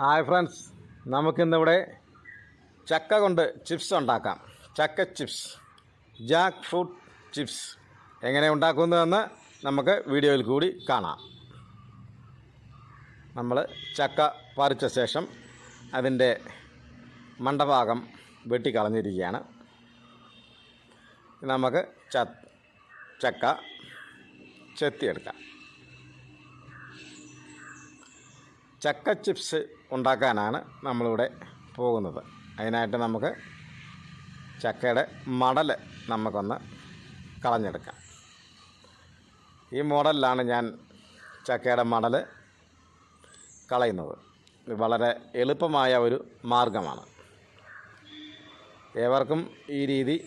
Hi friends, നമുക്കിന്നിവിടെ ചക്ക കൊണ്ട് chips ഉണ്ടാക്കാം. ചക്ക ചിപ്സ്, ജാക്ക് ഫ്രൂട്ട് ചിപ്സ് എങ്ങനെ ഉണ്ടാക്കുന്നതെന്ന് നമുക്ക് വീഡിയോയിൽ കൂടി കാണാം. നമ്മൾ ചക്ക പറിച്ച ശേഷം അതിൻ്റെ മണ്ടഭാഗം വെട്ടിക്കളഞ്ഞിരിക്കുകയാണ്. നമുക്ക് ചക്ക ചെത്തിയെടുക്കാം. ചക്ക ചിപ്സ് ഉണ്ടാക്കാനാണ് നമ്മളിവിടെ പോകുന്നത്. അതിനായിട്ട് നമുക്ക് ചക്കയുടെ മടൽ നമുക്കൊന്ന് കളഞ്ഞെടുക്കാം. ഈ മോഡലിലാണ് ഞാൻ ചക്കയുടെ മടൽ കളയുന്നത്. ഇത് വളരെ എളുപ്പമായ ഒരു മാർഗമാണ്. ഏവർക്കും ഈ രീതി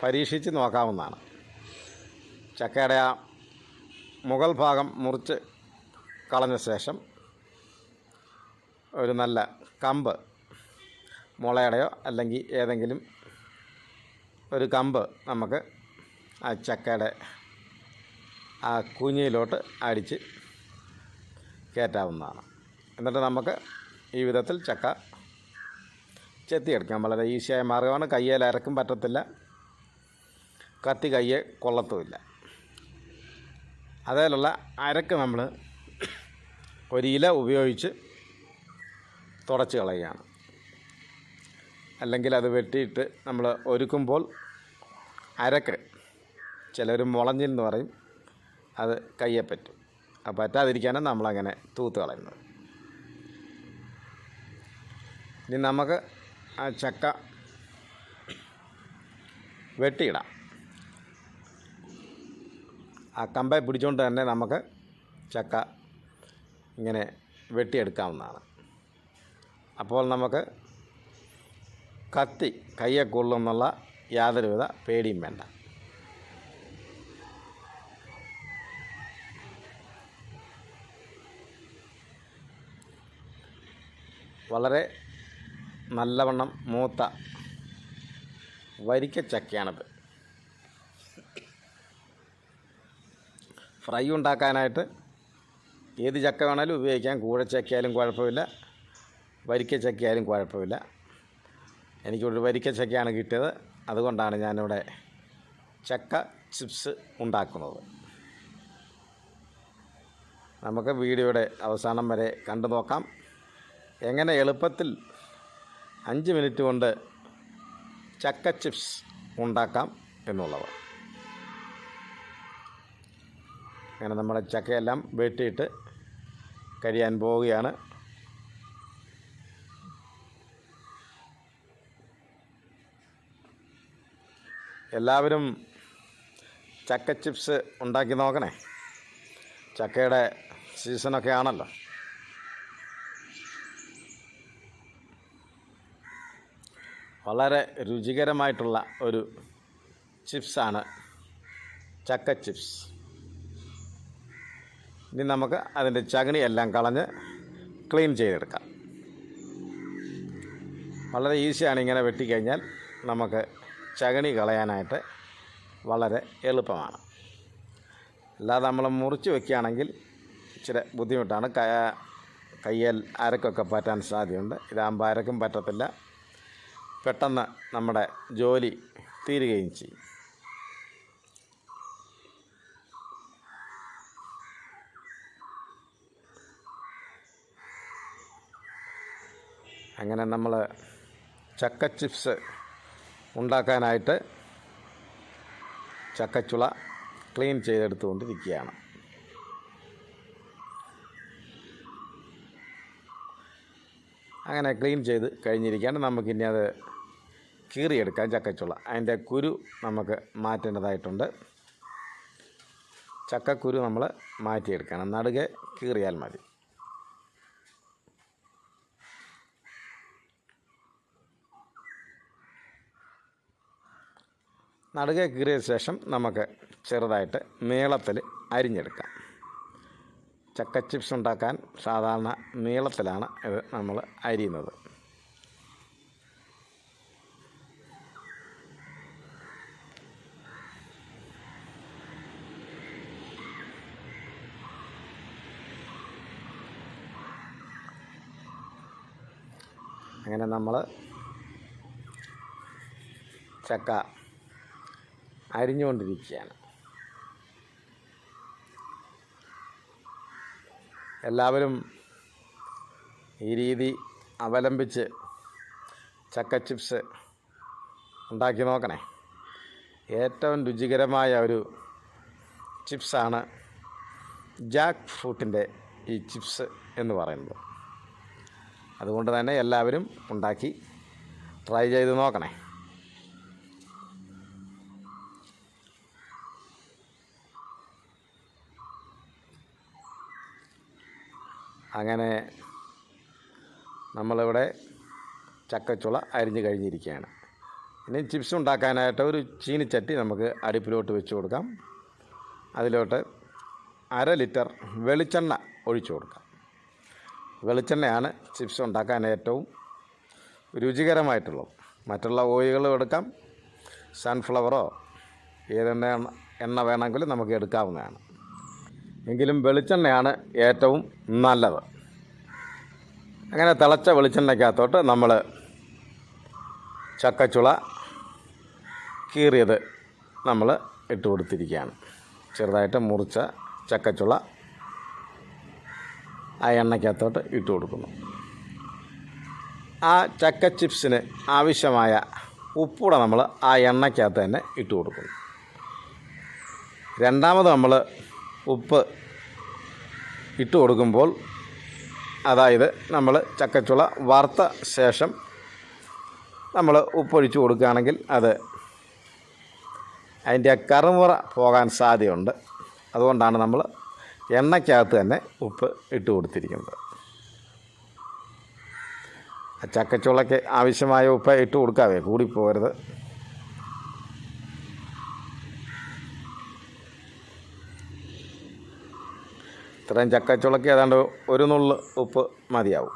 പരീക്ഷിച്ച് നോക്കാവുന്നതാണ്. ചക്കയുടെ ആ മുകൾ ഭാഗം മുറിച്ച് കളഞ്ഞ ശേഷം ഒരു നല്ല കമ്പ്, മുളയുടെയോ അല്ലെങ്കിൽ ഏതെങ്കിലും ഒരു കമ്പ് നമുക്ക് ആ ചക്കയുടെ ആ കുഞ്ഞിയിലോട്ട് അടിച്ച് കയറ്റാവുന്നതാണ്. എന്നിട്ട് നമുക്ക് ഈ വിധത്തിൽ ചക്ക ചെത്തിയെടുക്കാം. വളരെ ഈസിയായ മാർഗ്ഗമാണ്. കയ്യിൽ അരക്കും പറ്റത്തില്ല, കത്തി കയ്യെ കൊള്ളത്തുമില്ല. അതേലുള്ള അരക്ക് നമ്മൾ ഒരു ഇല ഉപയോഗിച്ച് തുടച്ച് കളയുകയാണ്. അല്ലെങ്കിൽ അത് വെട്ടിയിട്ട് നമ്മൾ ഒരുക്കുമ്പോൾ അരക്ക് ചിലർ മുളഞ്ഞെന്ന് പറയും, അത് കയ്യെ പറ്റും. അത് പറ്റാതിരിക്കാനാണ് നമ്മളങ്ങനെ തൂത്ത് കളയുന്നത്. ഇനി നമുക്ക് ആ ചക്ക വെട്ടിയിടാം. ആ കമ്പെ പിടിച്ചുകൊണ്ട് തന്നെ നമുക്ക് ചക്ക ഇങ്ങനെ വെട്ടിയെടുക്കാവുന്നതാണ്. അപ്പോൾ നമുക്ക് കത്തി കയ്യെ കൊള്ളുമെന്നുള്ള യാതൊരുവിധ പേടിയും വേണ്ട. വളരെ നല്ലവണ്ണം മൂത്ത വരിക്കച്ചക്കയാണിത്. ഫ്രൈ ഉണ്ടാക്കാനായിട്ട് ഏത് ചക്ക വേണേലും ഉപയോഗിക്കാം. കൂഴച്ചക്കയായാലും കുഴപ്പമില്ല, വരിക്കച്ചക്കയായാലും കുഴപ്പമില്ല. എനിക്കൊരു വരിക്കച്ചക്കയാണ് കിട്ടിയത്, അതുകൊണ്ടാണ് ഞാനിവിടെ ചക്ക ചിപ്സ് ഉണ്ടാക്കുന്നത്. നമുക്ക് വീഡിയോയുടെ അവസാനം വരെ കണ്ടു നോക്കാം എങ്ങനെ എളുപ്പത്തിൽ 5 മിനിറ്റ് കൊണ്ട് ചക്ക ചിപ്സ് ഉണ്ടാക്കാം എന്നുള്ളത്. അങ്ങനെ നമ്മുടെ ചക്കയെല്ലാം വെട്ടിയിട്ട് കഴിയാൻ പോവുകയാണ്. എല്ലാവരും ചക്ക ചിപ്സ് ഉണ്ടാക്കി നോക്കണേ. ചക്കയുടെ സീസണൊക്കെ ആണല്ലോ. വളരെ രുചികരമായിട്ടുള്ള ഒരു ചിപ്സാണ് ചക്ക ചിപ്സ്. ഇനി നമുക്ക് അതിൻ്റെ ചകിണിയെല്ലാം കളഞ്ഞ് ക്ലീൻ ചെയ്തെടുക്കാം. വളരെ ഈസിയാണ്. ഇങ്ങനെ വെട്ടിക്കഴിഞ്ഞാൽ നമുക്ക് ചകിണി കളയാനായിട്ട് വളരെ എളുപ്പമാണ്. അല്ലാതെ നമ്മൾ മുറിച്ച് വയ്ക്കുകയാണെങ്കിൽ ഇച്ചിരി ബുദ്ധിമുട്ടാണ്. കയ്യിൽ അരക്കൊക്കെ പറ്റാൻ സാധ്യതയുണ്ട്. ഇതാകുമ്പോൾ അരക്കും പറ്റത്തില്ല, പെട്ടെന്ന് നമ്മുടെ ജോലി തീരുകയും ചെയ്യും. അങ്ങനെ നമ്മൾ ചക്ക ചിപ്സ് ഉണ്ടാക്കാനായിട്ട് ചക്കച്ചുള ക്ലീൻ ചെയ്തെടുത്തുകൊണ്ടിരിക്കുകയാണ്. അങ്ങനെ ക്ലീൻ ചെയ്ത് കഴിഞ്ഞിരിക്കുകയാണ്. നമുക്കിനി അത് കീറിയെടുക്കാം. ചക്കച്ചുള അതിൻ്റെ കുരു നമുക്ക് മാറ്റേണ്ടതായിട്ടുണ്ട്. ചക്കക്കുരു നമ്മൾ മാറ്റിയെടുക്കണം. നടുകെ കീറിയാൽ മതി. നടുകെ കീറിയ ശേഷം നമുക്ക് ചെറുതായിട്ട് നീളത്തിൽ അരിഞ്ഞെടുക്കാം. ചക്ക ചിപ്സ് ഉണ്ടാക്കാൻ സാധാരണ നീളത്തിലാണ് ഇത് നമ്മൾ അരിയുന്നത്. അങ്ങനെ നമ്മൾ ചക്ക അരിഞ്ഞുകൊണ്ടിരിക്കുകയാണ്. എല്ലാവരും ഈ രീതി അവലംബിച്ച് ചക്ക ചിപ്സ് ഉണ്ടാക്കി നോക്കണേ. ഏറ്റവും രുചികരമായ ഒരു ചിപ്സാണ് ജാക്ക് ഫ്രൂട്ടിൻ്റെ ഈ ചിപ്സ് എന്ന് പറയുന്നത്. അതുകൊണ്ട് തന്നെ എല്ലാവരും ഉണ്ടാക്കി ട്രൈ ചെയ്ത് നോക്കണേ. അങ്ങനെ നമ്മളിവിടെ ചക്കച്ചുള അരിഞ്ഞ് കഴിഞ്ഞിരിക്കുകയാണ്. ഇനി ചിപ്സ് ഉണ്ടാക്കാനായിട്ട് ഒരു ചീനിച്ചട്ടി നമുക്ക് അടുപ്പിലോട്ട് വെച്ച് കൊടുക്കാം. അതിലോട്ട് 1/2 ലിറ്റർ വെളിച്ചെണ്ണ ഒഴിച്ചു കൊടുക്കാം. വെളിച്ചെണ്ണയാണ് ചിപ്സ് ഉണ്ടാക്കാൻ ഏറ്റവും രുചികരമായിട്ടുള്ളത്. മറ്റുള്ള ഓയിലുകളും എടുക്കാം, സൺഫ്ലവറോ എണ്ണ വേണമെങ്കിലും നമുക്ക് എടുക്കാവുന്നതാണ്. എങ്കിലും വെളിച്ചെണ്ണയാണ് ഏറ്റവും നല്ലത്. അങ്ങനെ തിളച്ച വെളിച്ചെണ്ണയ്ക്കകത്തോട്ട് നമ്മൾ ചക്കച്ചുള കീറിയത് നമ്മൾ ഇട്ട് കൊടുത്തിരിക്കുകയാണ്. ചെറുതായിട്ട് മുറിച്ച ചക്കച്ചുള ആ എണ്ണയ്ക്കകത്തോട്ട് ഇട്ട് കൊടുക്കുന്നു. ആ ചക്ക ചിപ്സിന് ആവശ്യമായ ഉപ്പൂടെ നമ്മൾ ആ എണ്ണയ്ക്കകത്ത് തന്നെ ഇട്ട് കൊടുക്കുന്നു. രണ്ടാമത് നമ്മൾ ഉപ്പ് ഇട്ട് കൊടുക്കുമ്പോൾ, അതായത് നമ്മൾ ചക്കച്ചുള വറുത്ത ശേഷം നമ്മൾ ഉപ്പൊഴിച്ച് കൊടുക്കുകയാണെങ്കിൽ അതിൻ്റെ കറുമുറ പോകാൻ സാധ്യതയുണ്ട്. അതുകൊണ്ടാണ് നമ്മൾ എണ്ണയ്ക്കകത്ത് തന്നെ ഉപ്പ് ഇട്ട് കൊടുത്തിരിക്കുന്നത്. ചക്കച്ചുളയ്ക്ക് ആവശ്യമായ ഉപ്പ് ഇട്ട് കൊടുക്കാവേ, കൂടിപ്പോകരുത്. ഇത്രയും ചക്കച്ചുളയ്ക്ക് ഏതാണ്ട് 1 നുള്ള് ഉപ്പ് മതിയാവും.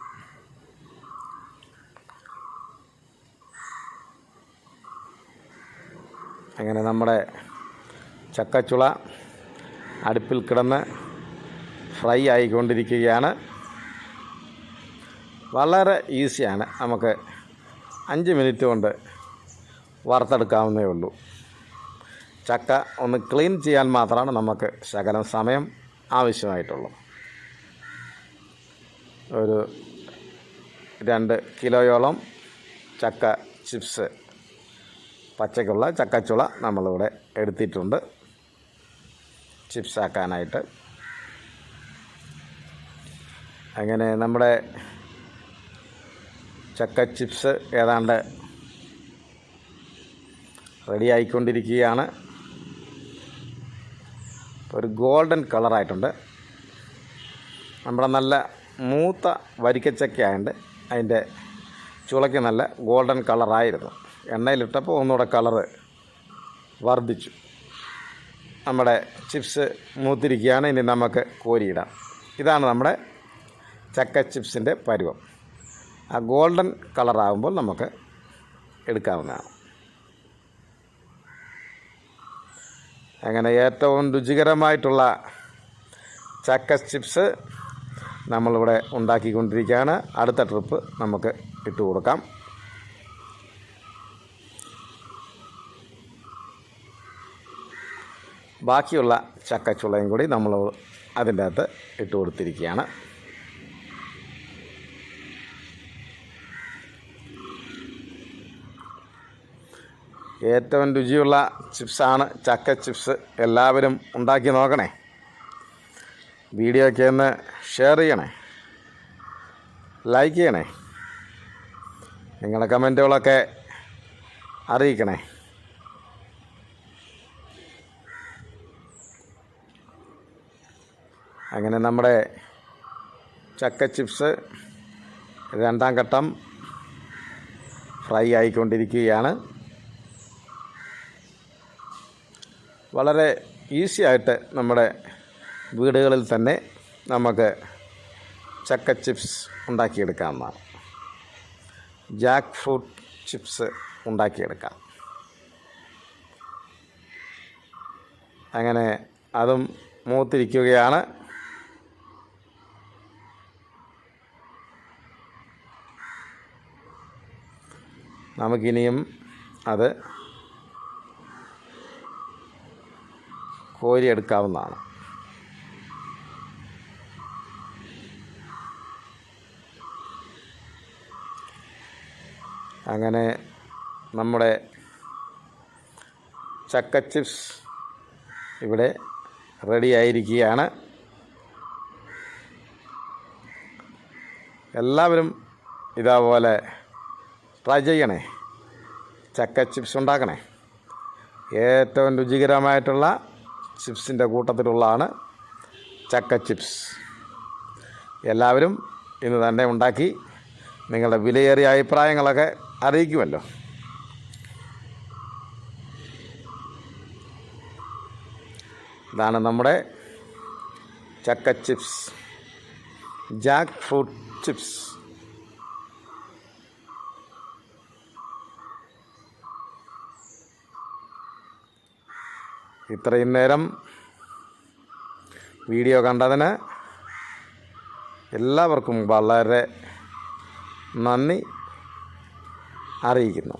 അങ്ങനെ നമ്മുടെ ചക്കച്ചുള അടുപ്പിൽ കിടന്ന് ഫ്രൈ ആയിക്കൊണ്ടിരിക്കുകയാണ്. വളരെ ഈസിയാണ്. നമുക്ക് 5 മിനിറ്റ് കൊണ്ട് വറുത്തെടുക്കാവുന്നേ ഉള്ളൂ. ചക്ക ഒന്ന് ക്ലീൻ ചെയ്യാൻ മാത്രമാണ് നമുക്ക് ശകലം സമയം ആവശ്യമായിട്ടുള്ളൂ. ഒരു 2 കിലോയോളം ചക്ക ചിപ്സ്, പച്ചക്കുള്ള ചക്കച്ചുള നമ്മളിവിടെ എടുത്തിട്ടുണ്ട് ചിപ്സാക്കാനായിട്ട്. അങ്ങനെ നമ്മുടെ ചക്ക ചിപ്സ് ഏതാണ്ട് റെഡി ആയിക്കൊണ്ടിരിക്കുകയാണ്. ഒരു ഗോൾഡൻ കളറായിട്ടുണ്ട്. നമ്മുടെ നല്ല മൂത്ത വരിക്കച്ചക്കയായതുകൊണ്ട് അതിൻ്റെ ചുളയ്ക്ക് നല്ല ഗോൾഡൻ കളറായിരുന്നു. എണ്ണയിലിട്ടപ്പോൾ ഒന്നുകൂടെ കളറ് വർദ്ധിച്ചു. നമ്മുടെ ചിപ്സ് മൂത്തിരിക്കുകയാണ്. ഇനി നമുക്ക് കോരിയിടാം. ഇതാണ് നമ്മുടെ ചക്ക ചിപ്സിൻ്റെ പരുവം. ആ ഗോൾഡൻ കളറാകുമ്പോൾ നമുക്ക് എടുക്കാവുന്നതാണ്. അങ്ങനെ ഏറ്റവും രുചികരമായിട്ടുള്ള ചക്ക ചിപ്സ് നമ്മളിവിടെ ഉണ്ടാക്കിക്കൊണ്ടിരിക്കുകയാണ്. അടുത്ത ട്രിപ്പ് നമുക്ക് ഇട്ട് കൊടുക്കാം. ബാക്കിയുള്ള ചക്കച്ചുളയും കൂടി നമ്മൾ അതിൻ്റെ അകത്ത് ഇട്ട് കൊടുത്തിരിക്കുകയാണ്. ഏറ്റവും രുചിയുള്ള ചിപ്സാണ് ചക്ക ചിപ്സ്. എല്ലാവരും ഉണ്ടാക്കി നോക്കണേ. വീഡിയോയ്ക്ക് ഒന്ന് ഷെയർ ചെയ്യണേ, ലൈക്ക് ചെയ്യണേ, നിങ്ങളുടെ കമൻറ്റുകളൊക്കെ അറിയിക്കണേ. അങ്ങനെ നമ്മുടെ ചക്ക ചിപ്സ് 2ാം ഘട്ടം ഫ്രൈ ആയിക്കൊണ്ടിരിക്കുകയാണ്. വളരെ ഈസി ആയിട്ട് നമ്മുടെ വീടുകളിൽ തന്നെ നമുക്ക് ചക്ക ചിപ്സ് ഉണ്ടാക്കിയെടുക്കാവുന്നതാണ്. ജാക്ക് ഫ്രൂട്ട് ചിപ്സ് ഉണ്ടാക്കിയെടുക്കാം. അങ്ങനെ അതും മൂത്തിരിക്കുകയാണ്. നമുക്കിനിയും അത് കോരിയെടുക്കാവുന്നതാണ്. അങ്ങനെ നമ്മുടെ ചക്ക ചിപ്സ് ഇവിടെ റെഡി ആയിരിക്കുകയാണ്. എല്ലാവരും ഇതേപോലെ ട്രൈ ചെയ്യണേ, ചക്ക ചിപ്സ് ഉണ്ടാക്കണേ. ഏറ്റവും രുചികരമായിട്ടുള്ള ചിപ്സിൻ്റെ കൂട്ടത്തിലുള്ളതാണ് ചക്ക ചിപ്സ്. എല്ലാവരും ഇന്ന് തന്നെ ഉണ്ടാക്കി നിങ്ങളുടെ വിലയേറിയ അഭിപ്രായങ്ങളൊക്കെ അറിയിക്കുമല്ലോ. ഇതാണ് നമ്മുടെ ചക്ക ചിപ്സ്, ജാക്ക് ഫ്രൂട്ട് ചിപ്സ്. ഇത്രയും നേരം വീഡിയോ കണ്ടതിന് എല്ലാവർക്കും വളരെ നന്ദി അറിയിക്കുന്നു.